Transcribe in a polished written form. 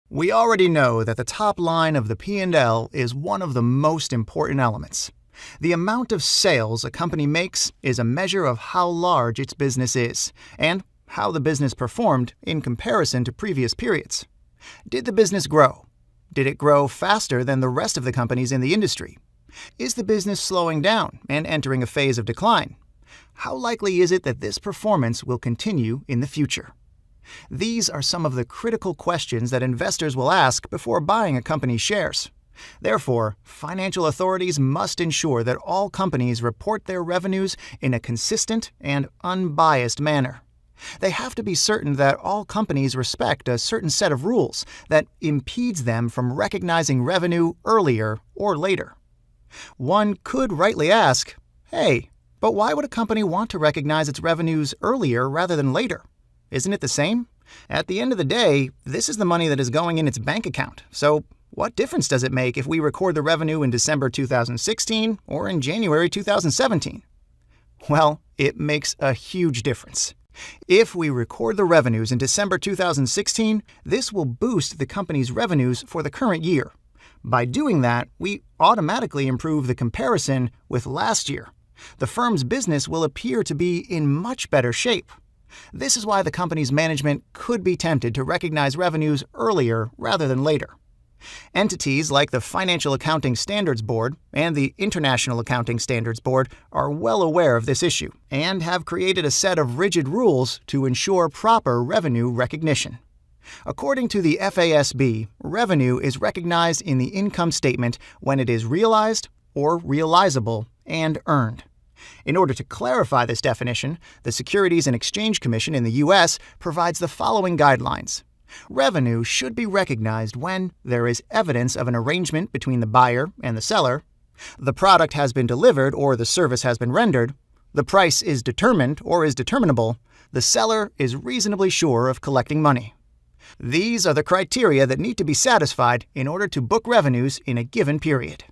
We already know that the top line of the P&L is one of the most important elements. The amount of sales a company makes is a measure of how large its business is, and how the business performed in comparison to previous periods. Did the business grow? Did it grow faster than the rest of the companies in the industry? Is the business slowing down and entering a phase of decline? How likely is it that this performance will continue in the future? These are some of the critical questions that investors will ask before buying a company's shares. Therefore, financial authorities must ensure that all companies report their revenues in a consistent and unbiased manner. They have to be certain that all companies respect a certain set of rules that impedes them from recognizing revenue earlier or later. One could rightly ask, hey, but why would a company want to recognize its revenues earlier rather than later? Isn't it the same? At the end of the day, this is the money that is going in its bank account, so what difference does it make if we record the revenue in December 2016 or in January 2017? Well, it makes a huge difference. If we record the revenues in December 2016, this will boost the company's revenues for the current year. By doing that, we automatically improve the comparison with last year. The firm's business will appear to be in much better shape. This is why the company's management could be tempted to recognize revenues earlier rather than later. Entities like the Financial Accounting Standards Board and the International Accounting Standards Board are well aware of this issue and have created a set of rigid rules to ensure proper revenue recognition. According to the FASB, revenue is recognized in the income statement when it is realized or realizable and earned. In order to clarify this definition, the Securities and Exchange Commission in the U.S. provides the following guidelines. Revenue should be recognized when there is evidence of an arrangement between the buyer and the seller, the product has been delivered or the service has been rendered, the price is determined or is determinable, the seller is reasonably sure of collecting money. These are the criteria that need to be satisfied in order to book revenues in a given period.